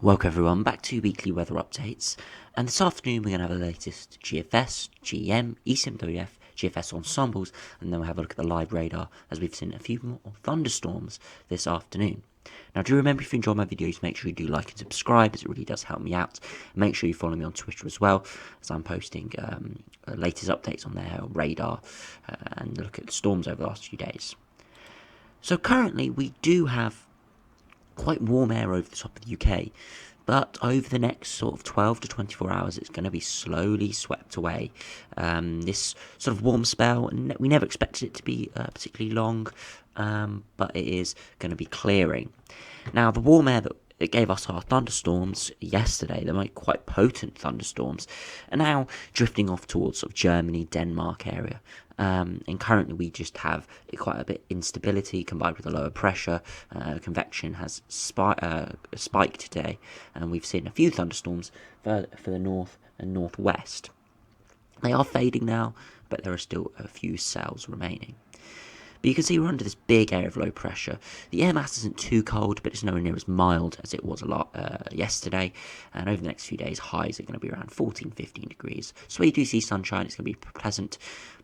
Welcome everyone back to weekly weather updates, and this afternoon we're going to have the latest GFS, GEM, ECMWF, GFS ensembles, and then we'll have a look at the live radar as we've seen a few more thunderstorms this afternoon. Now do remember, if you enjoy my videos, make sure you do like and subscribe, as it really does help me out. And make sure you follow me on Twitter as well, as I'm posting latest updates on their radar and look at storms over the last few days. So currently we do have quite warm air over the top of the UK, but over the next sort of 12 to 24 hours it's going to be slowly swept away. This sort of warm spell, we never expected it to be particularly long, but it is going to be clearing. Now the warm air that it gave us our thunderstorms yesterday, they were quite potent thunderstorms, and now drifting off towards sort of Germany, Denmark area. And currently we just have quite a bit instability combined with a lower pressure. Convection has spiked today, and we've seen a few thunderstorms for the north and northwest. They are fading now, but there are still a few cells remaining. But you can see we're under this big area of low pressure. The air mass isn't too cold, but it's nowhere near as mild as it was a lot yesterday. And over the next few days, highs are going to be around 14-15 degrees. So where you do see sunshine, it's going to be pleasant.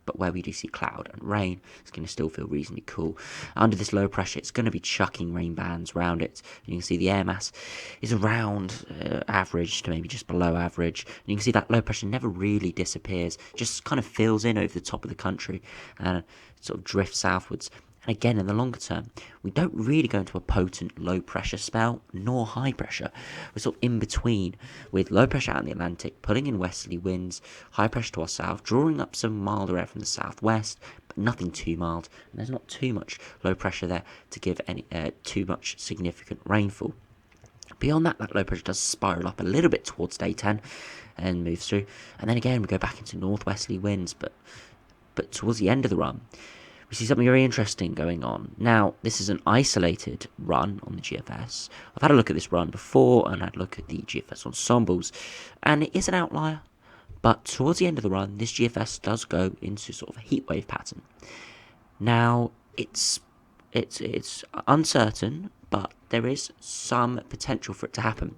But where we do see cloud and rain, it's going to still feel reasonably cool. Under this low pressure, it's going to be chucking rain bands around it. And you can see the air mass is around average to maybe just below average. And you can see that low pressure never really disappears, just kind of fills in over the top of the country and sort of drifts southwards. And again, in the longer term, we don't really go into a potent low pressure spell, nor high pressure. We're sort of in between, with low pressure out in the Atlantic, pulling in westerly winds, high pressure to our south, drawing up some milder air from the southwest, but nothing too mild. And there's not too much low pressure there to give any too much significant rainfall. Beyond that, that low pressure does spiral up a little bit towards day 10 and moves through. And then again, we go back into northwesterly winds, but towards the end of the run, we see something very interesting going on. Now, this is an isolated run on the GFS. I've had a look at this run before, and had a look at the GFS ensembles, and it is an outlier. But towards the end of the run, this GFS does go into sort of a heatwave pattern. Now, it's uncertain, but there is some potential for it to happen.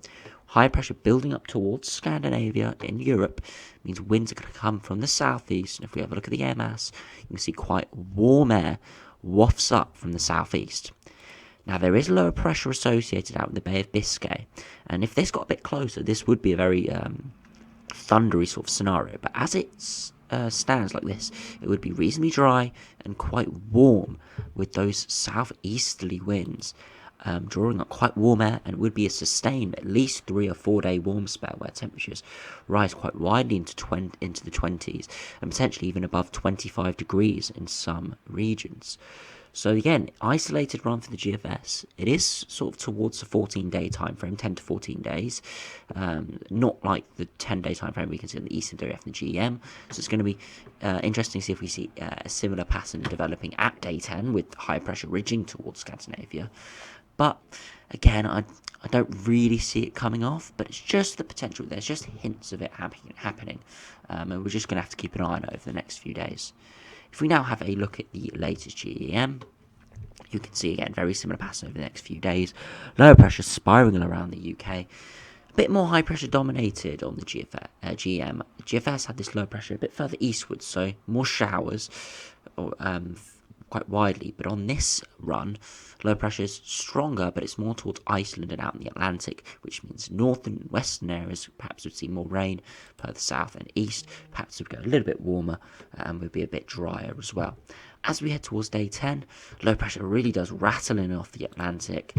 High pressure building up towards Scandinavia in Europe means winds are going to come from the southeast. And if we have a look at the air mass, you can see quite warm air wafts up from the southeast. Now, there is lower pressure associated out in the Bay of Biscay, and if this got a bit closer, this would be a very thundery sort of scenario. But as it stands like this, it would be reasonably dry and quite warm, with those southeasterly winds drawing up quite warm air, and it would be a sustained at least 3 or 4 day warm spell where temperatures rise quite widely into the 20s and potentially even above 25 degrees in some regions. So again, isolated run for the GFS. It is sort of towards the 14-day time frame, 10 to 14 days, not like the 10-day time frame we can see in the ECMWF and the GEM. So it's going to be interesting to see if we see a similar pattern developing at day 10 with high pressure ridging towards Scandinavia. But again, I don't really see it coming off, but it's just the potential. There's just hints of it happening, and we're just going to have to keep an eye on it over the next few days. If we now have a look at the latest GEM, you can see again very similar pattern over the next few days. Lower pressure spiraling around the UK. A bit more high pressure dominated on the GEM. GFS had this low pressure a bit further eastwards, so more showers quite widely. But on this run, low pressure is stronger, but it's more towards Iceland and out in the Atlantic, which means north and western areas perhaps would see more rain, further south and east perhaps would go a little bit warmer and would be a bit drier as well. As we head towards day 10, low pressure really does rattle in off the Atlantic,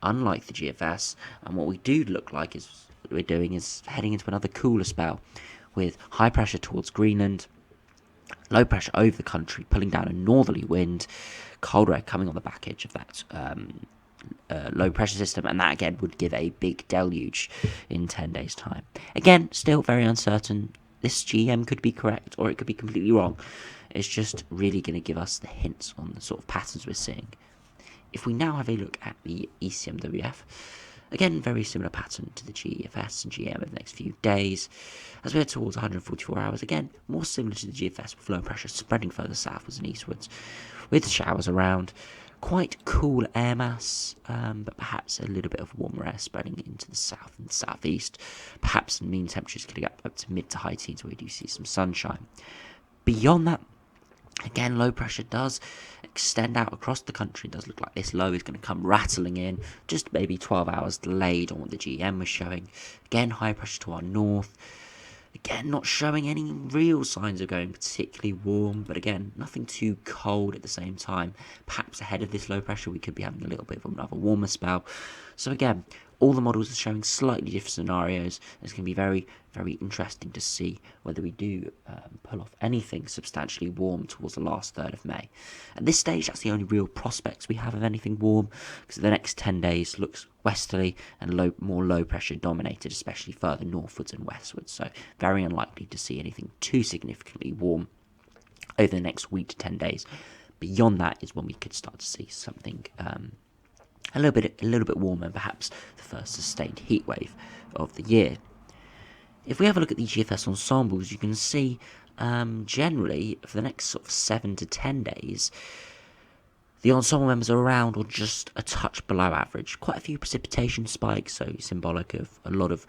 unlike the GFS, and what we do look like is what we're doing is heading into another cooler spell with high pressure towards Greenland, low pressure over the country, pulling down a northerly wind, cold air coming on the back edge of that low pressure system, and that again would give a big deluge in 10 days' time. Again, still very uncertain. This GM could be correct, or it could be completely wrong. It's just really going to give us the hints on the sort of patterns we're seeing. If we now have a look at the ECMWF, again, very similar pattern to the GFS and GM over the next few days. As we head towards 144 hours, again, more similar to the GFS with low pressure spreading further southwards and eastwards, with showers around, Quite cool air mass, but perhaps a little bit of warmer air spreading into the south and southeast. Perhaps mean temperatures could get up to mid to high teens where we do see some sunshine. Beyond that, again, low pressure does extend out across the country. It does look like this low is going to come rattling in, just maybe 12 hours delayed on what the GM was showing. Again, high pressure to our north. Again, not showing any real signs of going particularly warm, but again, nothing too cold at the same time. Perhaps ahead of this low pressure, we could be having a little bit of another warmer spell. So again, all the models are showing slightly different scenarios. It's going to be very, very interesting to see whether we do pull off anything substantially warm towards the last third of May. At this stage, that's the only real prospects we have of anything warm, because the next 10 days looks westerly and more low pressure dominated, especially further northwards and westwards. So very unlikely to see anything too significantly warm over the next week to 10 days. Beyond that is when we could start to see something a little bit warmer, perhaps the first sustained heat wave of the year. If we have a look at the GFS ensembles, you can see generally for the next sort of 7 to 10 days, the ensemble members are around or just a touch below average. Quite a few precipitation spikes, so symbolic of a lot of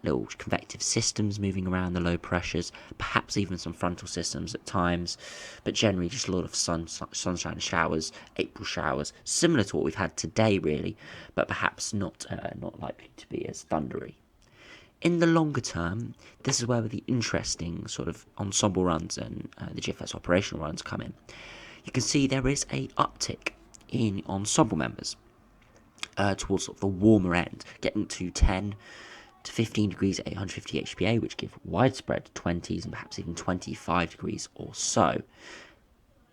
little convective systems moving around the low pressures, perhaps even some frontal systems at times, but generally just a lot of sunshine showers, April showers, similar to what we've had today really, but perhaps not likely to be as thundery. In the longer term, this is where the interesting sort of ensemble runs and the GFS operational runs come in. You can see there is a uptick in ensemble members towards sort of the warmer end, getting to 10 to 15 degrees at 850 HPA, which give widespread 20s and perhaps even 25 degrees or so.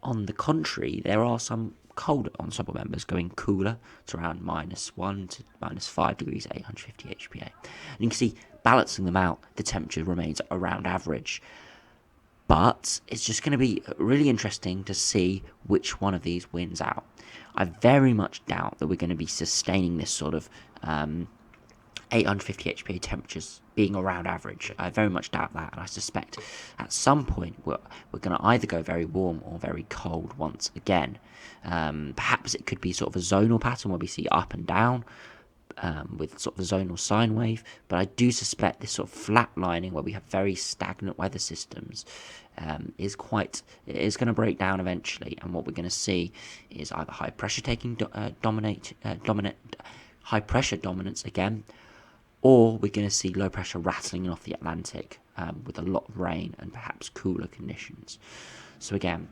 On the contrary, there are some colder ensemble members going cooler to around -1 to -5 degrees at 850 HPA. And you can see, balancing them out, the temperature remains around average. But it's just going to be really interesting to see which one of these wins out. I very much doubt that we're going to be sustaining this sort of 850 HPA temperatures being around average. I very much doubt that, and I suspect at some point we're going to either go very warm or very cold once again. Perhaps it could be sort of a zonal pattern where we see up and down, with sort of a zonal sine wave, but I do suspect this sort of flatlining where we have very stagnant weather systems is going to break down eventually, and what we're going to see is either high pressure taking dominant high pressure dominance again, or we're going to see low pressure rattling off the Atlantic with a lot of rain and perhaps cooler conditions. So again,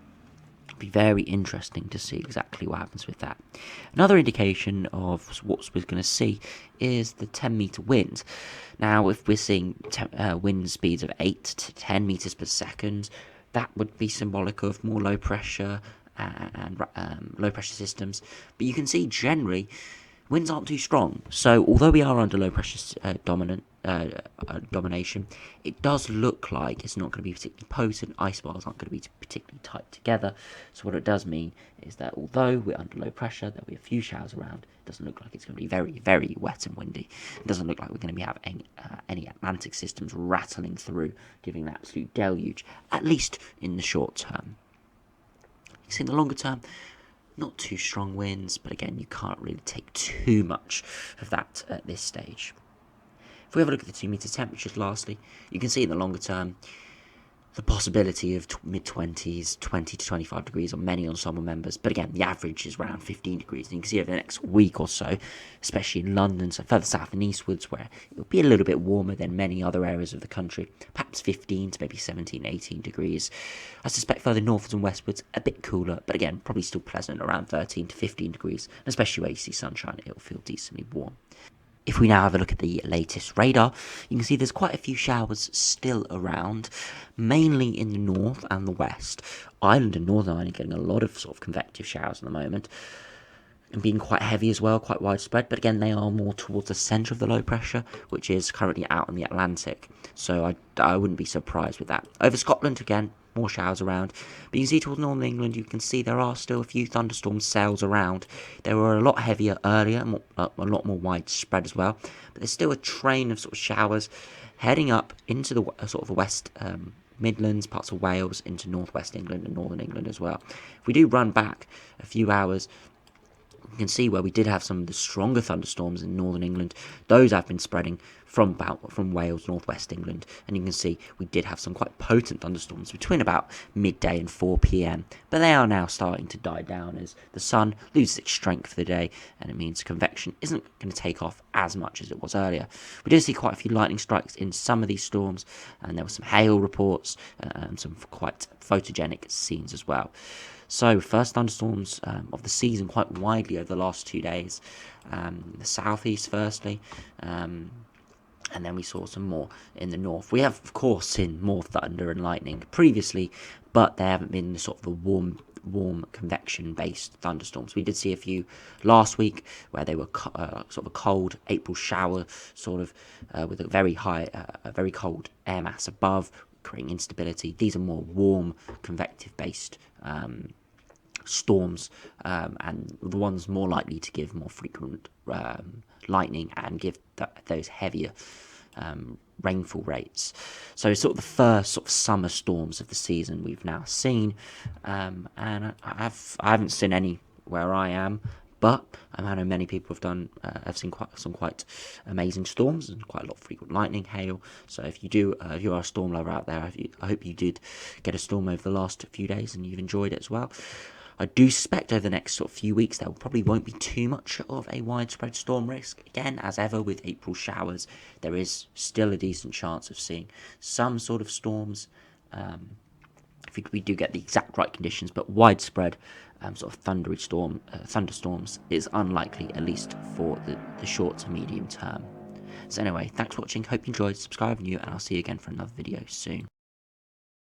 it'll be very interesting to see exactly what happens with that. Another indication of what we're going to see is the 10-meter wind. Now, if we're seeing wind speeds of 8 to 10 meters per second, that would be symbolic of more low pressure and low pressure systems. But you can see generally winds aren't too strong. So although we are under low pressure domination, it does look like it's not going to be particularly potent. Ice bars aren't going to be particularly tight together. So what it does mean is that although we're under low pressure, there'll be a few showers around. It doesn't look like it's going to be very, very wet and windy. It doesn't look like we're going to be having any Atlantic systems rattling through, giving an absolute deluge, at least in the short term. You see, in the longer term, not too strong winds, but again, you can't really take too much of that at this stage. If we have a look at the 2-meter temperatures lastly, you can see in the longer term the possibility of mid-20s, 20 to 25 degrees on many ensemble members, but again, the average is around 15 degrees, and you can see over the next week or so, especially in London, so further south and eastwards, where it will be a little bit warmer than many other areas of the country, perhaps 15 to maybe 17, 18 degrees. I suspect further northwards and westwards, a bit cooler, but again, probably still pleasant, around 13 to 15 degrees, and especially where you see sunshine, it will feel decently warm. If we now have a look at the latest radar, you can see there's quite a few showers still around, mainly in the north and the west. Ireland and Northern Ireland are getting a lot of sort of convective showers at the moment, and being quite heavy as well, quite widespread, but again, they are more towards the centre of the low pressure, which is currently out in the Atlantic, so I wouldn't be surprised with that. Over Scotland, again, more showers around, but you can see towards northern England, you can see there are still a few thunderstorm cells around. They were a lot heavier earlier, a lot more widespread as well, but there's still a train of sort of showers heading up into the sort of the Midlands, parts of Wales, into northwest England and northern England as well. If we do run back a few hours, you can see where we did have some of the stronger thunderstorms in northern England. Those have been spreading from Wales, northwest England, and you can see we did have some quite potent thunderstorms between about midday and 4 p.m. But they are now starting to die down as the sun loses its strength for the day, and it means convection isn't going to take off as much as it was earlier. We did see quite a few lightning strikes in some of these storms, and there were some hail reports and some quite photogenic scenes as well. So, first thunderstorms of the season quite widely over the last 2 days. The southeast, firstly, and then we saw some more in the north. We have, of course, seen more thunder and lightning previously, but they haven't been the sort of the warm convection-based thunderstorms. We did see a few last week where they were sort of a cold April shower, sort of with a very cold air mass above, creating instability. These are more warm convective-based storms, and the ones more likely to give more frequent lightning and give those heavier rainfall rates. So sort of the first sort of summer storms of the season we've now seen, and I haven't seen any where I am, but I know many people have seen some quite amazing storms and quite a lot of frequent lightning, hail. So if you are a storm lover out there, I hope you did get a storm over the last few days and you've enjoyed it as well. I do suspect over the next sort of few weeks there probably won't be too much of a widespread storm risk. Again, as ever with April showers, there is still a decent chance of seeing some sort of storms. If we do get the exact right conditions, but widespread sort of thunderstorms is unlikely, at least for the short to medium term. So anyway, thanks for watching, hope you enjoyed, subscribe if you're new, and I'll see you again for another video soon.